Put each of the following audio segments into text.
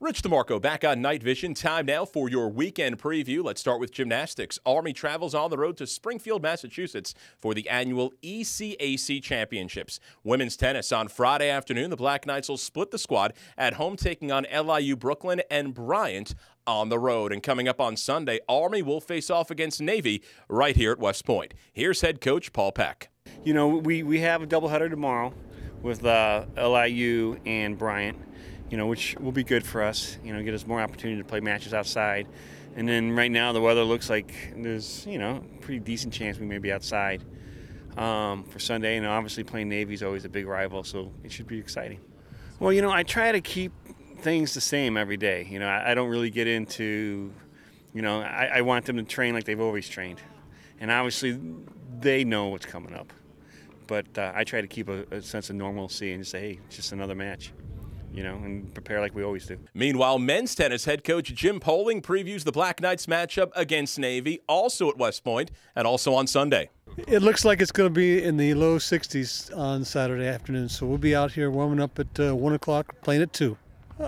Rich DeMarco back on Night Vision. Time now for your weekend preview. Let's start with gymnastics. Army travels on the road to Springfield, Massachusetts for the annual ECAC Championships. Women's tennis on Friday afternoon. The Black Knights will split the squad at home, taking on LIU Brooklyn and Bryant on the road. And coming up on Sunday, Army will face off against Navy right here at West Point. Here's head coach Paul Peck. You know, we have a doubleheader tomorrow with LIU and Bryant, which will be good for us, get us more opportunity to play matches outside. And then right now the weather looks like there's, a pretty decent chance we may be outside for Sunday. And obviously playing Navy is always a big rival, so it should be exciting. Well, I try to keep things the same every day. I don't really get into, I want them to train like they've always trained. And obviously they know what's coming up. But I try to keep a sense of normalcy and just say, hey, it's just another match. And prepare like we always do. Meanwhile, men's tennis head coach Jim Poling previews the Black Knights matchup against Navy, also at West Point, and also on Sunday. It looks like it's going to be in the low 60s on Saturday afternoon, so we'll be out here warming up at 1 o'clock, playing at 2.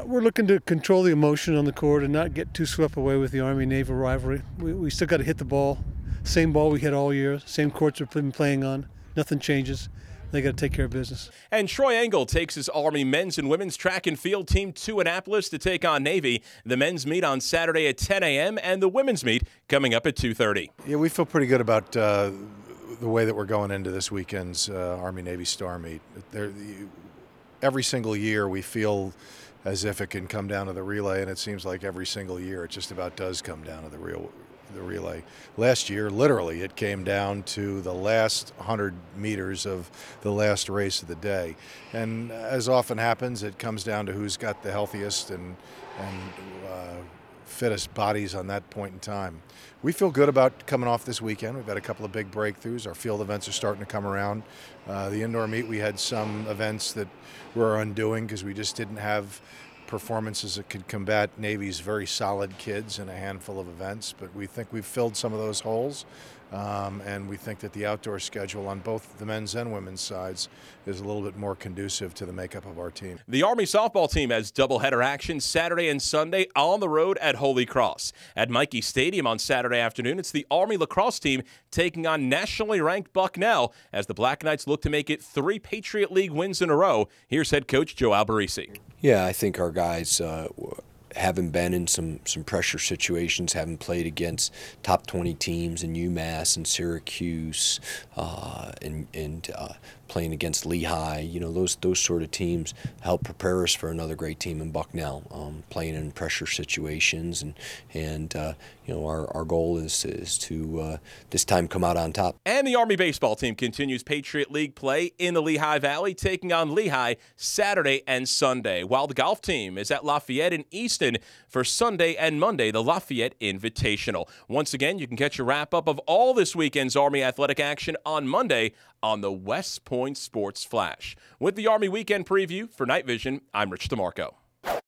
We're looking to control the emotion on the court and not get too swept away with the Army-Navy rivalry. We still got to hit the ball, same ball we hit all year, same courts we've been playing on. Nothing changes. They got to take care of business. And Troy Engel takes his Army men's and women's track and field team to Annapolis to take on Navy. The men's meet on Saturday at 10 a.m. and the women's meet coming up at 2:30. Yeah, we feel pretty good about the way that we're going into this weekend's Army-Navy Star meet. Every single year we feel as if it can come down to the relay, and it seems like every single year it just about does come down to the relay. Last year, literally, it came down to the last 100 meters of the last race of the day. And as often happens, it comes down to who's got the healthiest and fittest bodies on that point in time. We feel good about coming off this weekend. We've had a couple of big breakthroughs. Our field events are starting to come around. The indoor meet, we had some events that were undoing because we just didn't have performances that could combat Navy's very solid kids in a handful of events, but we think we've filled some of those holes, and we think that the outdoor schedule on both the men's and women's sides is a little bit more conducive to the makeup of our team. The Army softball team has doubleheader action Saturday and Sunday on the road at Holy Cross. At Mikey Stadium on Saturday afternoon, it's the Army lacrosse team taking on nationally ranked Bucknell as the Black Knights look to make it 3 Patriot League wins in a row. Here's head coach Joe Alberici. Yeah, I think our guys haven't been in some pressure situations, haven't played against top 20 teams in UMass and Syracuse and playing against Lehigh. Those sort of teams help prepare us for another great team in Bucknell, playing in pressure situations. And our goal is to this time come out on top. And the Army baseball team continues Patriot League play in the Lehigh Valley, taking on Lehigh Saturday and Sunday, while the golf team is at Lafayette in Easton for Sunday and Monday, the Lafayette Invitational. Once again, you can catch a wrap-up of all this weekend's Army athletic action on Monday on the West Point Sports Flash. With the Army Weekend Preview for Night Vision, I'm Rich DeMarco.